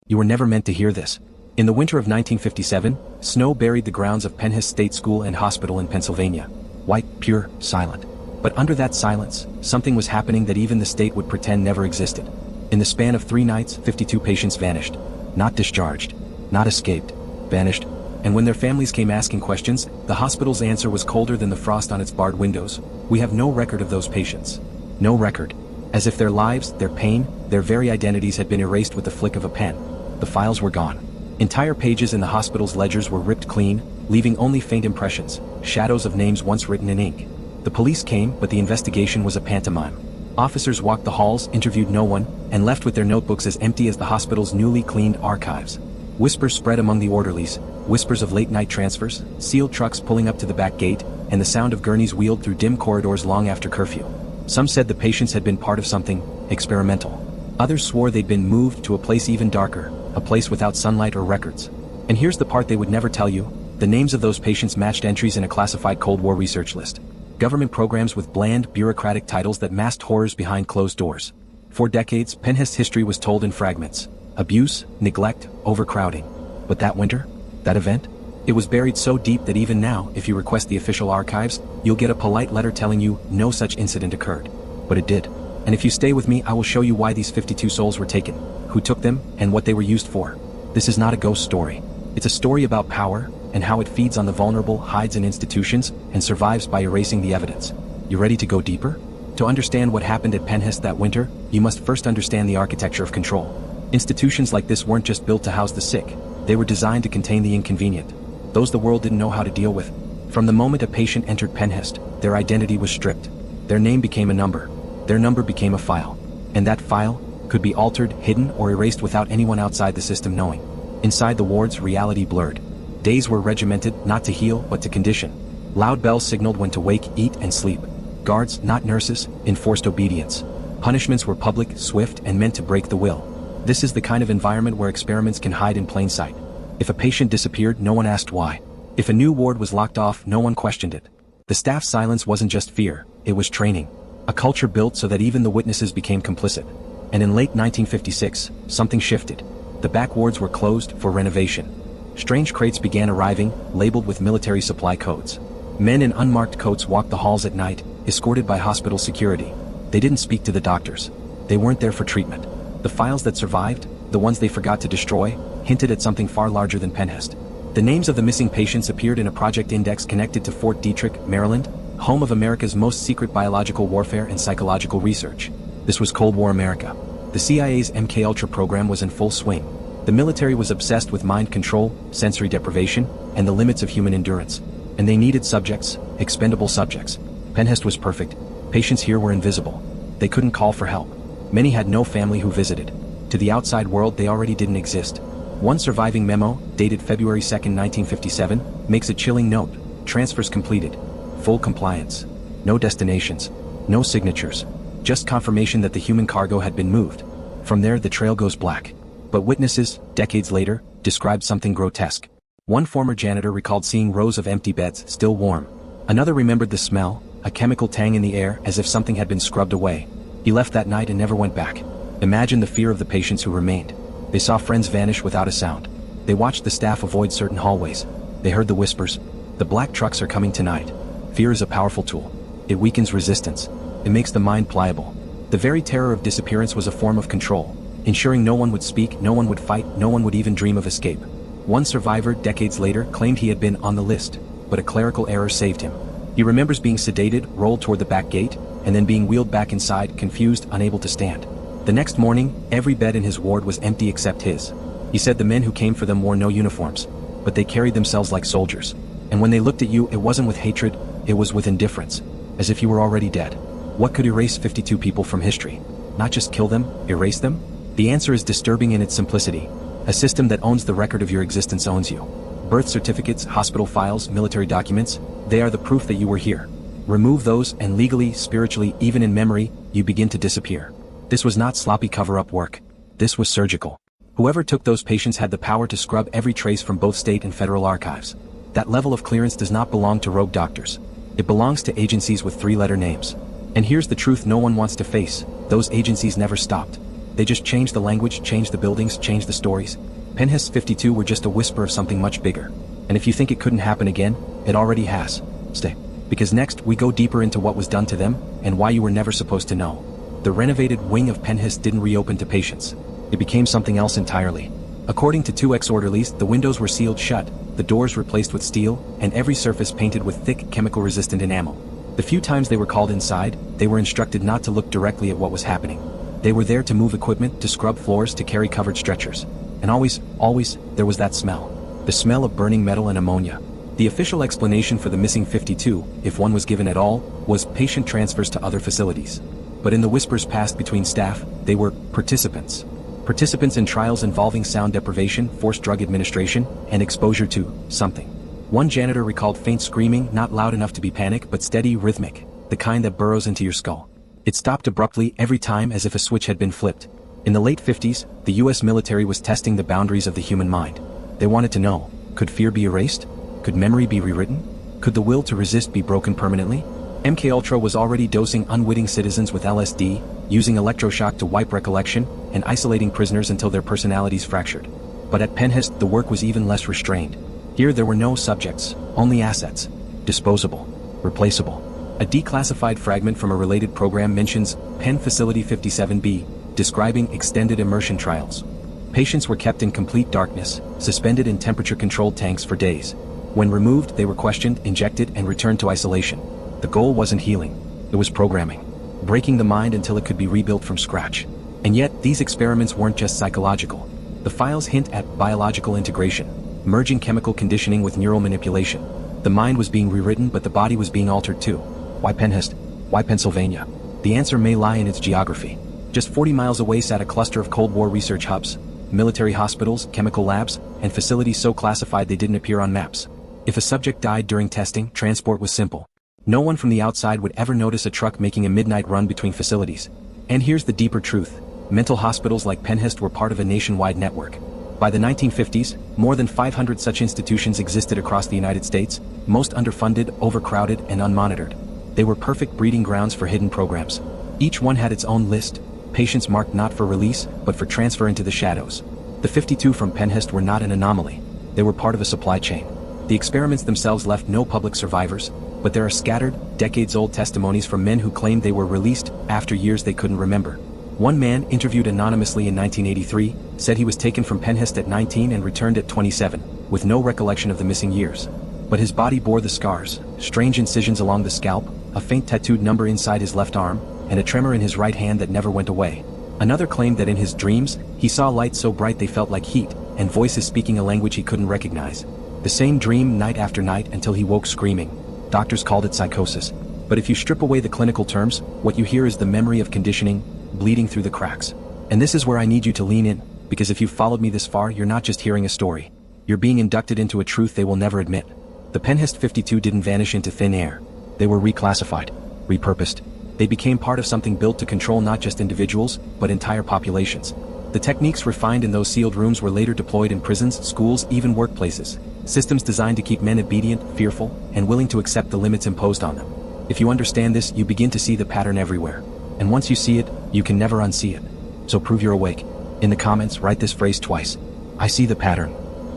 You were never meant to hear this. In the winter of 1957, snow buried the grounds of Pennhurst State School and Hospital in Pennsylvania. White, pure, silent. But under that silence, something was happening that even the state would pretend never existed. In the span of 3 nights, 52 patients vanished. Not discharged. Not escaped. Vanished. And when their families came asking questions, the hospital's answer was colder than the frost on its barred windows. We have no record of those patients. No record. As if their lives, their pain, their very identities had been erased with the flick of a pen. The files were gone. Entire pages in the hospital's ledgers were ripped clean, leaving only faint impressions, shadows of names once written in ink. The police came, but the investigation was a pantomime. Officers walked the halls, interviewed no one, and left with their notebooks as empty as the hospital's newly cleaned archives. Whispers spread among the orderlies, whispers of late-night transfers, sealed trucks pulling up to the back gate, and the sound of gurneys wheeled through dim corridors long after curfew. Some said the patients had been part of something experimental. Others swore they'd been moved to a place even darker, a place without sunlight or records. And here's the part they would never tell you: the names of those patients matched entries in a classified Cold War research list. Government programs with bland, bureaucratic titles that masked horrors behind closed doors. For decades, Pennhurst's history was told in fragments. Abuse, neglect, overcrowding. But that winter? That event? It was buried so deep that even now, if you request the official archives, you'll get a polite letter telling you no such incident occurred. But it did. And if you stay with me, I will show you why these 52 souls were taken, who took them, and what they were used for. This is not a ghost story. It's a story about power, and how it feeds on the vulnerable, hides in institutions, and survives by erasing the evidence. You ready to go deeper? To understand what happened at Pennhurst that winter, you must first understand the architecture of control. Institutions like this weren't just built to house the sick. They were designed to contain the inconvenient, those the world didn't know how to deal with. From the moment a patient entered Pennhurst, their identity was stripped. Their name became a number. Their number became a file. And that file could be altered, hidden, or erased without anyone outside the system knowing. Inside the wards, reality blurred. Days were regimented, not to heal, but to condition. Loud bells signaled when to wake, eat, and sleep. Guards, not nurses, enforced obedience. Punishments were public, swift, and meant to break the will. This is the kind of environment where experiments can hide in plain sight. If a patient disappeared, no one asked why. If a new ward was locked off, no one questioned it. The staff's silence wasn't just fear, it was training. A culture built so that even the witnesses became complicit. And in late 1956, something shifted. The back wards were closed for renovation. Strange crates began arriving, labeled with military supply codes. Men in unmarked coats walked the halls at night, escorted by hospital security. They didn't speak to the doctors. They weren't there for treatment. The files that survived, the ones they forgot to destroy, hinted at something far larger than Pennhurst. The names of the missing patients appeared in a project index connected to Fort Detrick, Maryland, home of America's most secret biological warfare and psychological research. This was Cold War America. The CIA's MKUltra program was in full swing. The military was obsessed with mind control, sensory deprivation, and the limits of human endurance. And they needed subjects, expendable subjects. Pennhurst was perfect. Patients here were invisible. They couldn't call for help. Many had no family who visited. To the outside world, they already didn't exist. One surviving memo, dated February 2, 1957, makes a chilling note: transfers completed. Full compliance. No destinations. No signatures. Just confirmation that the human cargo had been moved. From there, the trail goes black. But witnesses, decades later, described something grotesque. One former janitor recalled seeing rows of empty beds, still warm. Another remembered the smell, a chemical tang in the air, as if something had been scrubbed away. He left that night and never went back. Imagine the fear of the patients who remained. They saw friends vanish without a sound. They watched the staff avoid certain hallways. They heard the whispers. The black trucks are coming tonight. Fear is a powerful tool. It weakens resistance. It makes the mind pliable. The very terror of disappearance was a form of control, ensuring no one would speak, no one would fight, no one would even dream of escape. One survivor, decades later, claimed he had been on the list, but a clerical error saved him. He remembers being sedated, rolled toward the back gate, and then being wheeled back inside, confused, unable to stand. The next morning, every bed in his ward was empty except his. He said the men who came for them wore no uniforms, but they carried themselves like soldiers. And when they looked at you, it wasn't with hatred, it was with indifference, as if you were already dead. What could erase 52 people from history? Not just kill them, erase them? The answer is disturbing in its simplicity. A system that owns the record of your existence owns you. Birth certificates, hospital files, military documents, they are the proof that you were here. Remove those, and legally, spiritually, even in memory, you begin to disappear. This was not sloppy cover-up work. This was surgical. Whoever took those patients had the power to scrub every trace from both state and federal archives. That level of clearance does not belong to rogue doctors. It belongs to agencies with 3-letter names. And here's the truth no one wants to face: those agencies never stopped. They just changed the language, changed the buildings, changed the stories. Pennhurst 52 were just a whisper of something much bigger. And if you think it couldn't happen again, it already has. Stay. Because next, we go deeper into what was done to them, and why you were never supposed to know. The renovated wing of Pennhurst didn't reopen to patients. It became something else entirely. According to two ex-orderlies, the windows were sealed shut, the doors replaced with steel, and every surface painted with thick, chemical-resistant enamel. The few times they were called inside, they were instructed not to look directly at what was happening. They were there to move equipment, to scrub floors, to carry covered stretchers. And always, there was that smell. The smell of burning metal and ammonia. The official explanation for the missing 52, if one was given at all, was patient transfers to other facilities. But in the whispers passed between staff, they were participants. Participants in trials involving sound deprivation, forced drug administration, and exposure to something. One janitor recalled faint screaming, not loud enough to be panic, but steady, rhythmic, the kind that burrows into your skull. It stopped abruptly every time as if a switch had been flipped. In the late 50s, the US military was testing the boundaries of the human mind. They wanted to know, could fear be erased? Could memory be rewritten? Could the will to resist be broken permanently? MKUltra was already dosing unwitting citizens with LSD, using electroshock to wipe recollection, and isolating prisoners until their personalities fractured. But at Pennhurst, the work was even less restrained. Here there were no subjects, only assets. Disposable. Replaceable. A declassified fragment from a related program mentions Penn Facility 57B, describing extended immersion trials. Patients were kept in complete darkness, suspended in temperature-controlled tanks for days. When removed, they were questioned, injected, and returned to isolation. The goal wasn't healing. It was programming. Breaking the mind until it could be rebuilt from scratch. And yet, these experiments weren't just psychological. The files hint at biological integration, merging chemical conditioning with neural manipulation. The mind was being rewritten, but the body was being altered too. Why Pennhurst? Why Pennsylvania? The answer may lie in its geography. Just 40 miles away sat a cluster of Cold War research hubs, military hospitals, chemical labs, and facilities so classified they didn't appear on maps. If a subject died during testing, transport was simple. No one from the outside would ever notice a truck making a midnight run between facilities. And here's the deeper truth. Mental hospitals like Pennhurst were part of a nationwide network. By the 1950s, more than 500 such institutions existed across the United States, most underfunded, overcrowded, and unmonitored. They were perfect breeding grounds for hidden programs. Each one had its own list, patients marked not for release, but for transfer into the shadows. The 52 from Pennhurst were not an anomaly. They were part of a supply chain. The experiments themselves left no public survivors, but there are scattered, decades-old testimonies from men who claimed they were released after years they couldn't remember. One man, interviewed anonymously in 1983, said he was taken from Pennhurst at 19 and returned at 27, with no recollection of the missing years. But his body bore the scars, strange incisions along the scalp, a faint tattooed number inside his left arm, and a tremor in his right hand that never went away. Another claimed that in his dreams, he saw lights so bright they felt like heat, and voices speaking a language he couldn't recognize. The same dream night after night until he woke screaming. Doctors called it psychosis. But if you strip away the clinical terms, what you hear is the memory of conditioning, bleeding through the cracks. And this is where I need you to lean in, because if you've followed me this far, you're not just hearing a story. You're being inducted into a truth they will never admit. The Pennhurst 52 didn't vanish into thin air. They were reclassified, repurposed. They became part of something built to control not just individuals, but entire populations. The techniques refined in those sealed rooms were later deployed in prisons, schools, even workplaces. Systems designed to keep men obedient, fearful, and willing to accept the limits imposed on them. If you understand this, you begin to see the pattern everywhere. And once you see it, you can never unsee it. So prove you're awake. In the comments, write this phrase twice. I see the pattern.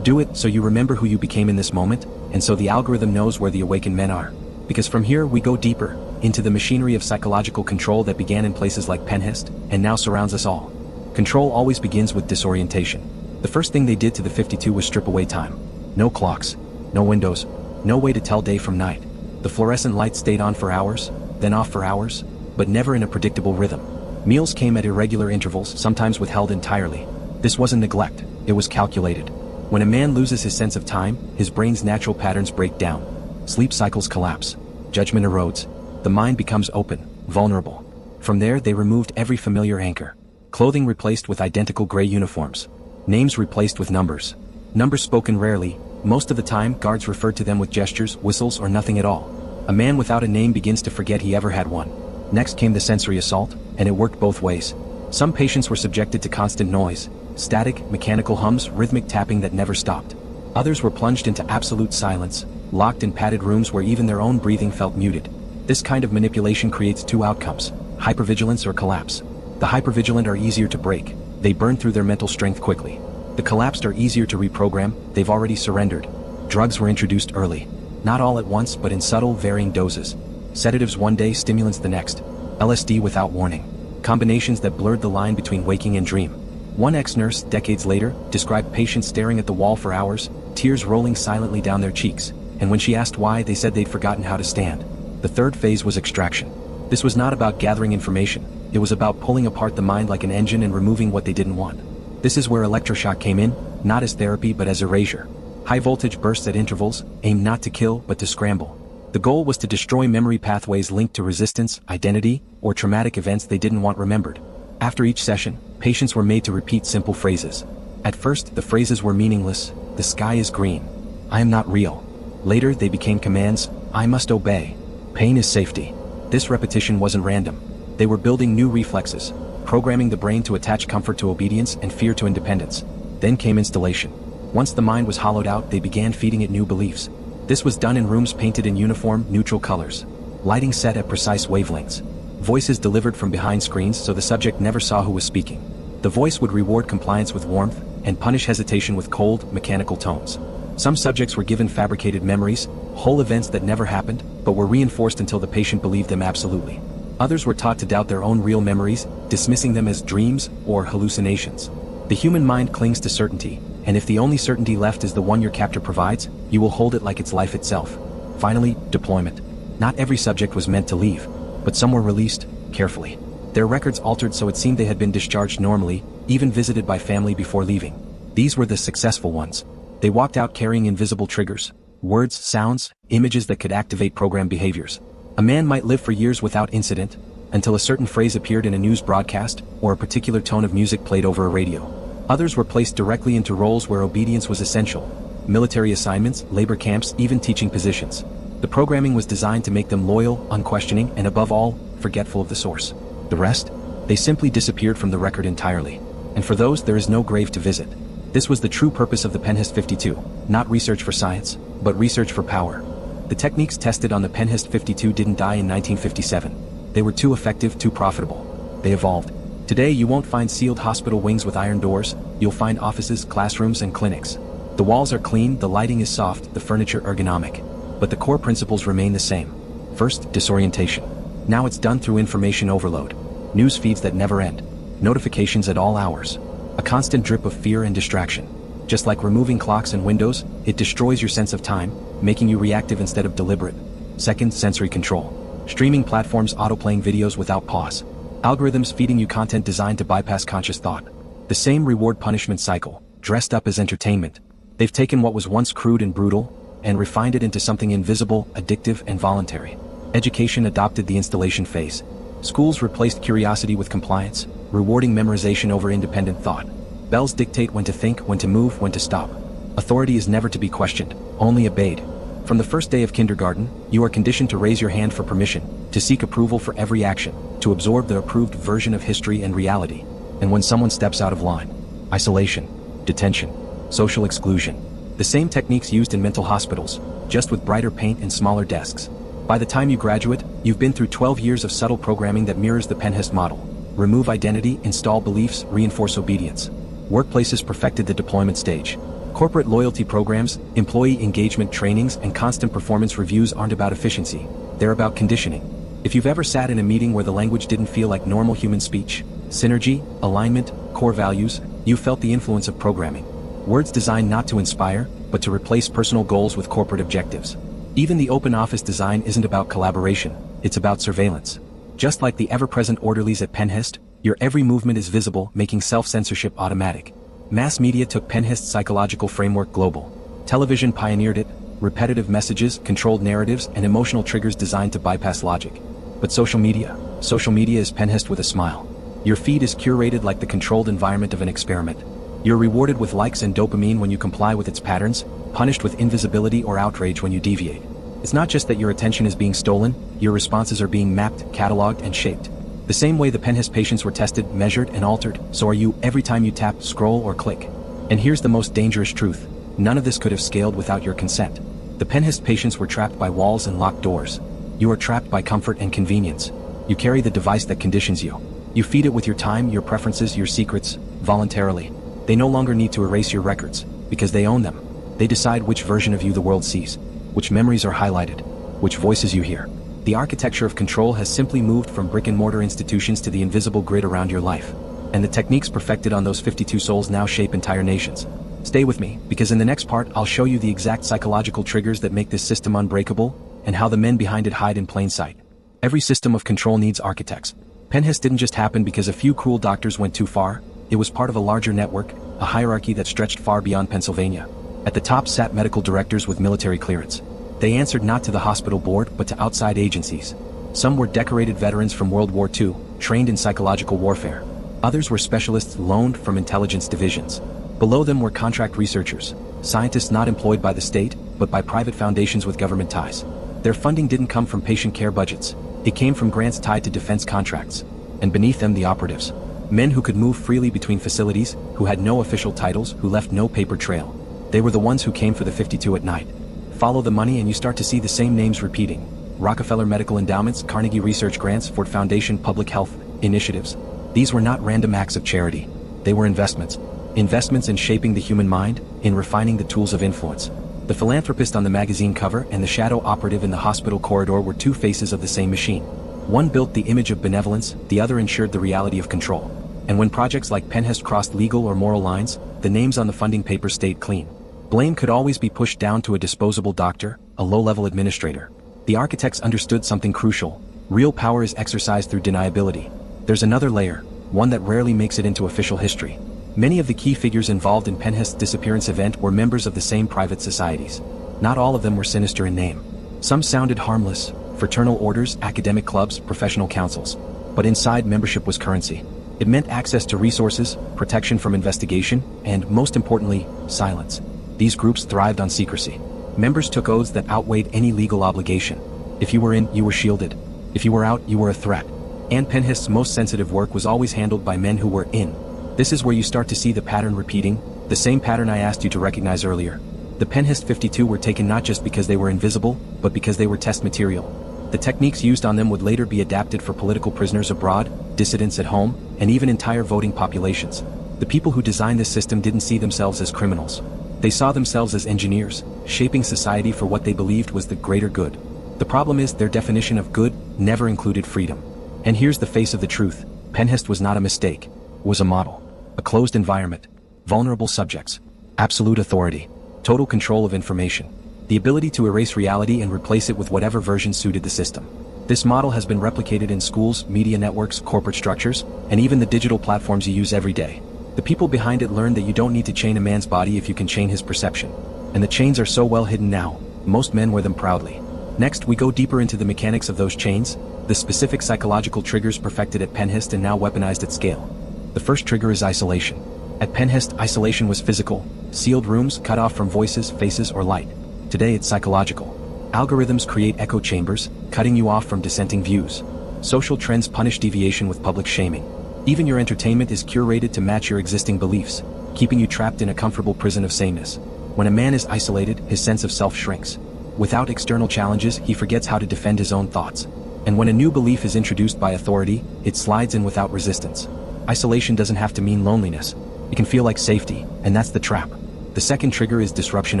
Do it so you remember who you became in this moment, and so the algorithm knows where the awakened men are. Because from here we go deeper, into the machinery of psychological control that began in places like Pennhurst, and now surrounds us all. Control always begins with disorientation. The first thing they did to the 52 was strip away time. No clocks, no windows, no way to tell day from night. The fluorescent light stayed on for hours, then off for hours, but never in a predictable rhythm. Meals came at irregular intervals, sometimes withheld entirely. This wasn't neglect, it was calculated. When a man loses his sense of time, his brain's natural patterns break down. Sleep cycles collapse. Judgment erodes. The mind becomes open, vulnerable. From there they removed every familiar anchor. Clothing replaced with identical gray uniforms. Names replaced with numbers. Numbers spoken rarely, most of the time guards referred to them with gestures, whistles, or nothing at all. A man without a name begins to forget he ever had one. Next came the sensory assault, and it worked both ways. Some patients were subjected to constant noise, static, mechanical hums, rhythmic tapping that never stopped. Others were plunged into absolute silence, locked in padded rooms where even their own breathing felt muted. This kind of manipulation creates two outcomes: hypervigilance or collapse. The hypervigilant are easier to break. They burn through their mental strength quickly. The collapsed are easier to reprogram. They've already surrendered. Drugs were introduced early. Not all at once, but in subtle, varying doses. Sedatives one day, stimulants the next. LSD without warning. Combinations that blurred the line between waking and dream. One ex-nurse, decades later, described patients staring at the wall for hours, tears rolling silently down their cheeks, and when she asked why, they said they'd forgotten how to stand. The third phase was extraction. This was not about gathering information. It was about pulling apart the mind like an engine and removing what they didn't want. This is where electroshock came in, not as therapy but as erasure. High-voltage bursts at intervals, aimed not to kill but to scramble. The goal was to destroy memory pathways linked to resistance, identity, or traumatic events they didn't want remembered. After each session, patients were made to repeat simple phrases. At first, the phrases were meaningless. The sky is green. I am not real. Later, they became commands. I must obey. Pain is safety. This repetition wasn't random. They were building new reflexes, programming the brain to attach comfort to obedience and fear to independence. Then came installation. Once the mind was hollowed out, they began feeding it new beliefs. This was done in rooms painted in uniform, neutral colors. Lighting set at precise wavelengths. Voices delivered from behind screens so the subject never saw who was speaking. The voice would reward compliance with warmth and punish hesitation with cold, mechanical tones. Some subjects were given fabricated memories, whole events that never happened, but were reinforced until the patient believed them absolutely. Others were taught to doubt their own real memories, dismissing them as dreams or hallucinations. The human mind clings to certainty, and if the only certainty left is the one your captor provides, you will hold it like it's life itself. Finally, deployment. Not every subject was meant to leave, but some were released, carefully. Their records altered so it seemed they had been discharged normally, even visited by family before leaving. These were the successful ones. They walked out carrying invisible triggers, words, sounds, images that could activate programmed behaviors. A man might live for years without incident, until a certain phrase appeared in a news broadcast, or a particular tone of music played over a radio. Others were placed directly into roles where obedience was essential. Military assignments, labor camps, even teaching positions. The programming was designed to make them loyal, unquestioning, and above all, forgetful of the source. The rest? They simply disappeared from the record entirely. And for those, there is no grave to visit. This was the true purpose of the Pennhurst 52, not research for science, but research for power. The techniques tested on the Pennhurst 52 didn't die in 1957. They were too effective, too profitable. They evolved. Today you won't find sealed hospital wings with iron doors, you'll find offices, classrooms, and clinics. The walls are clean, the lighting is soft, the furniture ergonomic. But the core principles remain the same. First, disorientation. Now it's done through information overload. News feeds that never end. Notifications at all hours. A constant drip of fear and distraction. Just like removing clocks and windows, it destroys your sense of time, making you reactive instead of deliberate. Second, sensory control. Streaming platforms autoplaying videos without pause. Algorithms feeding you content designed to bypass conscious thought. The same reward-punishment cycle, dressed up as entertainment. They've taken what was once crude and brutal, and refined it into something invisible, addictive, and voluntary. Education adopted the installation phase. Schools replaced curiosity with compliance, rewarding memorization over independent thought. Bells dictate when to think, when to move, when to stop. Authority is never to be questioned, only obeyed. From the first day of kindergarten, you are conditioned to raise your hand for permission, to seek approval for every action, to absorb the approved version of history and reality. And when someone steps out of line, isolation, detention, social exclusion. The same techniques used in mental hospitals, just with brighter paint and smaller desks. By the time you graduate, you've been through 12 years of subtle programming that mirrors the Pennhurst model. Remove identity, install beliefs, reinforce obedience. Workplaces perfected the deployment stage. Corporate loyalty programs, employee engagement trainings, and constant performance reviews aren't about efficiency. They're about conditioning. If you've ever sat in a meeting where the language didn't feel like normal human speech, synergy, alignment, core values, you felt the influence of programming. Words designed not to inspire, but to replace personal goals with corporate objectives. Even the open office design isn't about collaboration, it's about surveillance. Just like the ever-present orderlies at Pennhurst, your every movement is visible, making self-censorship automatic. Mass media took Pennhurst's psychological framework global. Television pioneered it, repetitive messages, controlled narratives, and emotional triggers designed to bypass logic. But social media is Pennhurst with a smile. Your feed is curated like the controlled environment of an experiment. You're rewarded with likes and dopamine when you comply with its patterns, punished with invisibility or outrage when you deviate. It's not just that your attention is being stolen, your responses are being mapped, cataloged, and shaped. The same way the Pennhurst patients were tested, measured, and altered, so are you every time you tap, scroll, or click. And here's the most dangerous truth. None of this could have scaled without your consent. The Pennhurst patients were trapped by walls and locked doors. You are trapped by comfort and convenience. You carry the device that conditions you. You feed it with your time, your preferences, your secrets, voluntarily. They no longer need to erase your records, because they own them. They decide which version of you the world sees, which memories are highlighted, which voices you hear. The architecture of control has simply moved from brick-and-mortar institutions to the invisible grid around your life. And the techniques perfected on those 52 souls now shape entire nations. Stay with me, because in the next part I'll show you the exact psychological triggers that make this system unbreakable, and how the men behind it hide in plain sight. Every system of control needs architects. Pennhurst didn't just happen because a few cruel doctors went too far. It was part of a larger network, a hierarchy that stretched far beyond Pennsylvania. At the top sat medical directors with military clearance. They answered not to the hospital board but to outside agencies. Some were decorated veterans from World War II, trained in psychological warfare. Others were specialists loaned from intelligence divisions. Below them were contract researchers, scientists not employed by the state, but by private foundations with government ties. Their funding didn't come from patient care budgets. It came from grants tied to defense contracts. And beneath them the operatives. Men who could move freely between facilities, who had no official titles, who left no paper trail. They were the ones who came for the 52 at night. Follow the money and you start to see the same names repeating. Rockefeller Medical Endowments, Carnegie Research Grants, Ford Foundation Public Health Initiatives. These were not random acts of charity. They were investments. Investments in shaping the human mind, in refining the tools of influence. The philanthropist on the magazine cover and the shadow operative in the hospital corridor were two faces of the same machine. One built the image of benevolence, the other ensured the reality of control. And when projects like Pennhurst crossed legal or moral lines, the names on the funding papers stayed clean. Blame could always be pushed down to a disposable doctor, a low-level administrator. The architects understood something crucial. Real power is exercised through deniability. There's another layer, one that rarely makes it into official history. Many of the key figures involved in Pennhurst's disappearance event were members of the same private societies. Not all of them were sinister in name. Some sounded harmless, fraternal orders, academic clubs, professional councils. But inside, membership was currency. It meant access to resources, protection from investigation, and, most importantly, silence. These groups thrived on secrecy. Members took oaths that outweighed any legal obligation. If you were in, you were shielded. If you were out, you were a threat. And Pennhurst's most sensitive work was always handled by men who were in. This is where you start to see the pattern repeating, the same pattern I asked you to recognize earlier. The Pennhurst 52 were taken not just because they were invisible, but because they were test material. The techniques used on them would later be adapted for political prisoners abroad, dissidents at home, and even entire voting populations. The people who designed this system didn't see themselves as criminals. They saw themselves as engineers, shaping society for what they believed was the greater good. The problem is their definition of good never included freedom. And here's the face of the truth. Pennhurst was not a mistake. It was a model. A closed environment. Vulnerable subjects. Absolute authority. Total control of information. The ability to erase reality and replace it with whatever version suited the system. This model has been replicated in schools, media networks, corporate structures, and even the digital platforms you use every day. The people behind it learned that you don't need to chain a man's body if you can chain his perception. And the chains are so well hidden now, most men wear them proudly. Next, we go deeper into the mechanics of those chains, the specific psychological triggers perfected at Pennhurst and now weaponized at scale. The first trigger is isolation. At Pennhurst, isolation was physical, sealed rooms cut off from voices, faces, or light. Today it's psychological. Algorithms create echo chambers, cutting you off from dissenting views. Social trends punish deviation with public shaming. Even your entertainment is curated to match your existing beliefs, keeping you trapped in a comfortable prison of sameness. When a man is isolated, his sense of self shrinks. Without external challenges, he forgets how to defend his own thoughts. And when a new belief is introduced by authority, it slides in without resistance. Isolation doesn't have to mean loneliness. It can feel like safety, and that's the trap. The second trigger is disruption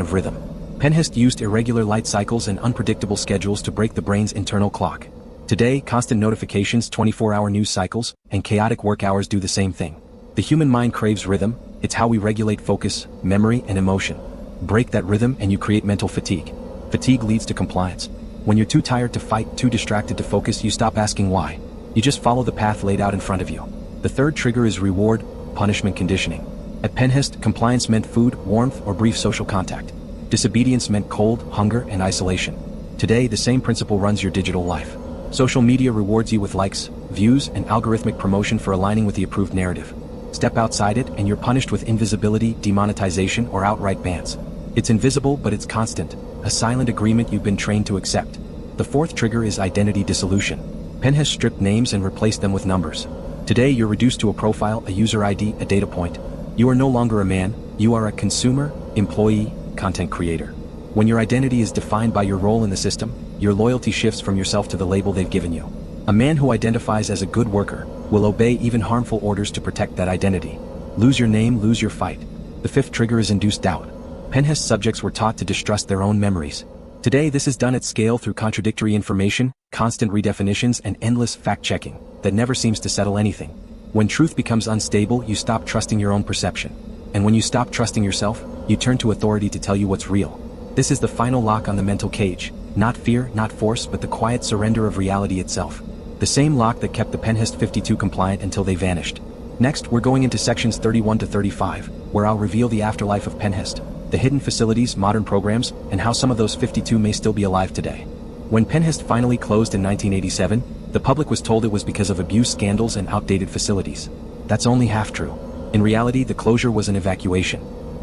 of rhythm. Pennhurst used irregular light cycles and unpredictable schedules to break the brain's internal clock. Today, constant notifications, 24-hour news cycles, and chaotic work hours do the same thing. The human mind craves rhythm. It's how we regulate focus, memory, and emotion. Break that rhythm and you create mental fatigue. Fatigue leads to compliance. When you're too tired to fight, too distracted to focus, you stop asking why. You just follow the path laid out in front of you. The third trigger is reward, punishment conditioning. At Pennhurst, compliance meant food, warmth, or brief social contact. Disobedience meant cold, hunger, and isolation. Today, the same principle runs your digital life. Social media rewards you with likes, views, and algorithmic promotion for aligning with the approved narrative. Step outside it, and you're punished with invisibility, demonetization, or outright bans. It's invisible, but it's constant, a silent agreement you've been trained to accept. The fourth trigger is identity dissolution. Pennhurst stripped names and replaced them with numbers. Today, you're reduced to a profile, a user ID, a data point. You are no longer a man, you are a consumer, employee, content creator. When your identity is defined by your role in the system, your loyalty shifts from yourself to the label they've given you. A man who identifies as a good worker will obey even harmful orders to protect that identity. Lose your name, lose your fight. The fifth trigger is induced doubt. Pennhurst subjects were taught to distrust their own memories. Today this is done at scale through contradictory information, constant redefinitions and endless fact-checking that never seems to settle anything. When truth becomes unstable, you stop trusting your own perception. And when you stop trusting yourself, you turn to authority to tell you what's real. This is the final lock on the mental cage. Not fear, not force, but the quiet surrender of reality itself. The same lock that kept the Pennhurst 52 compliant until they vanished. Next, we're going into sections 31 to 35, where I'll reveal the afterlife of Pennhurst, the hidden facilities, modern programs, and how some of those 52 may still be alive today. When Pennhurst finally closed in 1987, the public was told it was because of abuse scandals and outdated facilities. That's only half true. In reality, the closure was an evacuation.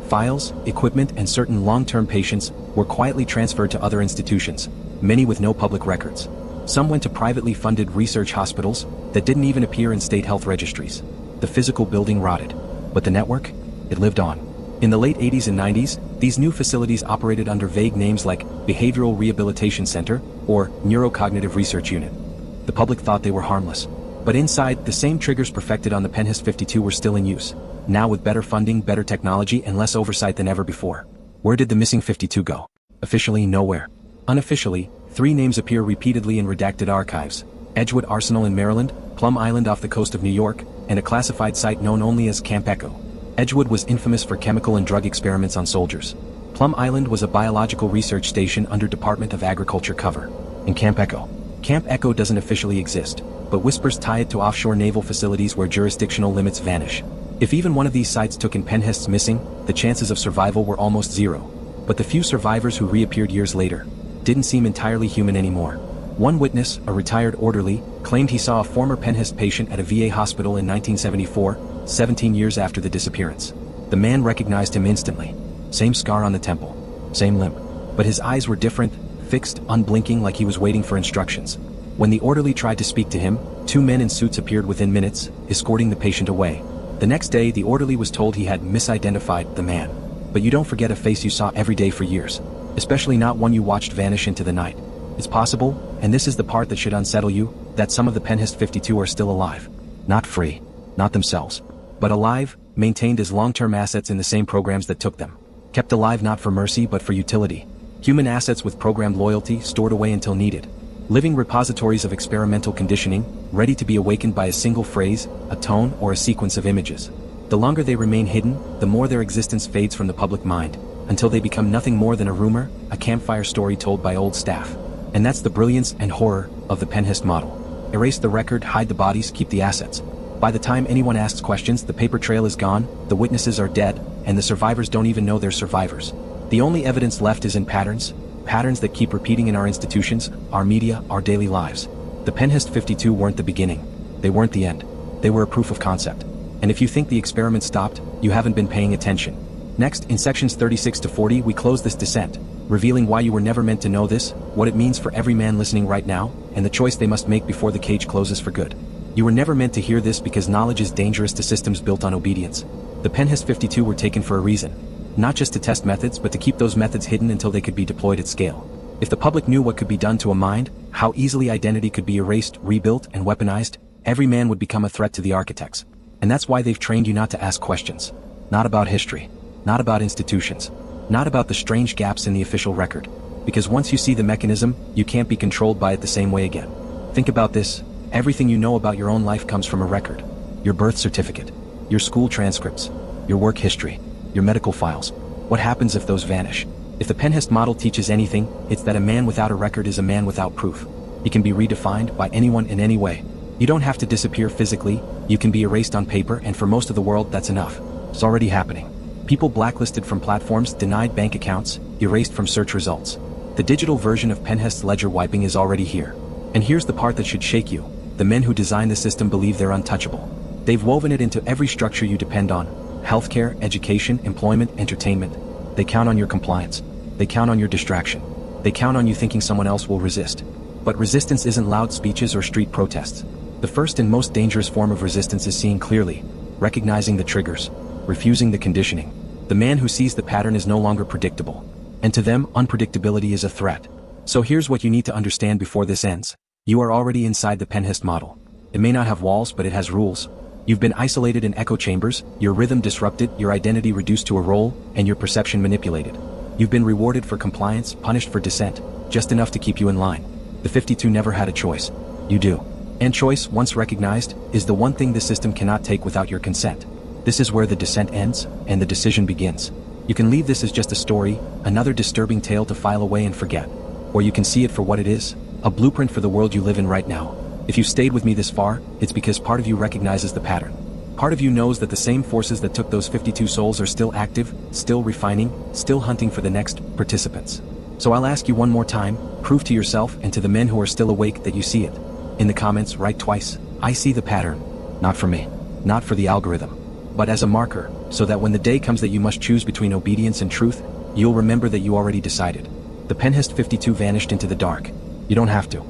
Files, equipment, and certain long-term patients were quietly transferred to other institutions, many with no public records. Some went to privately funded research hospitals that didn't even appear in state health registries. The physical building rotted, but the network, it lived on. In the late 80s and 90s, these new facilities operated under vague names like Behavioral Rehabilitation Center or Neurocognitive Research Unit. The public thought they were harmless. But inside, the same triggers perfected on the Pennhurst 52 were still in use, now with better funding, better technology, and less oversight than ever before. Where did the missing 52 go? Officially, nowhere. Unofficially, 3 names appear repeatedly in redacted archives: Edgewood Arsenal in Maryland, Plum Island off the coast of New York, and a classified site known only as Camp Echo. Edgewood was infamous for chemical and drug experiments on soldiers. Plum Island was a biological research station under Department of Agriculture cover. And Camp Echo doesn't officially exist, but whispers tie it to offshore naval facilities where jurisdictional limits vanish. If even one of these sites took in Pennhurst's missing, the chances of survival were almost zero. But the few survivors who reappeared years later didn't seem entirely human anymore. One witness, a retired orderly, claimed he saw a former Pennhurst patient at a VA hospital in 1974, 17 years after the disappearance. The man recognized him instantly. Same scar on the temple, same limp. But his eyes were different, fixed, unblinking, like he was waiting for instructions. When the orderly tried to speak to him, 2 men in suits appeared within minutes, escorting the patient away. The next day, the orderly was told he had misidentified the man. But you don't forget a face you saw every day for years, especially not one you watched vanish into the night. It's possible, and this is the part that should unsettle you, that some of the Pennhurst 52 are still alive. Not free, not themselves, but alive, maintained as long-term assets in the same programs that took them. Kept alive not for mercy but for utility. Human assets with programmed loyalty stored away until needed. Living repositories of experimental conditioning, ready to be awakened by a single phrase, a tone, or a sequence of images. The longer they remain hidden, the more their existence fades from the public mind, until they become nothing more than a rumor, a campfire story told by old staff. And that's the brilliance and horror of the Pennhurst model. Erase the record, hide the bodies, keep the assets. By the time anyone asks questions, the paper trail is gone, the witnesses are dead, and the survivors don't even know they're survivors. The only evidence left is in patterns that keep repeating in our institutions, our media, our daily lives. The Pennhurst 52 weren't the beginning. They weren't the end. They were a proof of concept. And if you think the experiment stopped, you haven't been paying attention. Next, in sections 36 to 40, we close this descent, revealing why you were never meant to know this, what it means for every man listening right now, and the choice they must make before the cage closes for good. You were never meant to hear this because knowledge is dangerous to systems built on obedience. The Pennhurst 52 were taken for a reason. Not just to test methods, but to keep those methods hidden until they could be deployed at scale. If the public knew what could be done to a mind, how easily identity could be erased, rebuilt, and weaponized, every man would become a threat to the architects. And that's why they've trained you not to ask questions. Not about history. Not about institutions. Not about the strange gaps in the official record. Because once you see the mechanism, you can't be controlled by it the same way again. Think about this. Everything you know about your own life comes from a record. Your birth certificate. Your school transcripts. Your work history. Your medical files. What happens if those vanish? If the Pennhurst model teaches anything, it's that a man without a record is a man without proof. He can be redefined by anyone in any way. You don't have to disappear physically, you can be erased on paper, and for most of the world that's enough. It's already happening. People blacklisted from platforms, denied bank accounts, erased from search results. The digital version of Pennhurst's ledger wiping is already here. And here's the part that should shake you. The men who designed the system believe they're untouchable. They've woven it into every structure you depend on. Healthcare, education, employment, entertainment. They count on your compliance. They count on your distraction. They count on you thinking someone else will resist. But resistance isn't loud speeches or street protests. The first and most dangerous form of resistance is seeing clearly, recognizing the triggers, refusing the conditioning. The man who sees the pattern is no longer predictable. And to them, unpredictability is a threat. So here's what you need to understand before this ends. You are already inside the Pennhurst model. It may not have walls, but it has rules. You've been isolated in echo chambers, your rhythm disrupted, your identity reduced to a role, and your perception manipulated. You've been rewarded for compliance, punished for dissent, just enough to keep you in line. The 52 never had a choice. You do. And choice, once recognized, is the one thing the system cannot take without your consent. This is where the dissent ends, and the decision begins. You can leave this as just a story, another disturbing tale to file away and forget. Or you can see it for what it is, a blueprint for the world you live in right now. If you stayed with me this far, it's because part of you recognizes the pattern. Part of you knows that the same forces that took those 52 souls are still active, still refining, still hunting for the next participants. So I'll ask you one more time, prove to yourself and to the men who are still awake that you see it. In the comments, write twice, "I see the pattern." Not for me. Not for the algorithm. But as a marker, so that when the day comes that you must choose between obedience and truth, you'll remember that you already decided. The Pennhurst 52 vanished into the dark. You don't have to.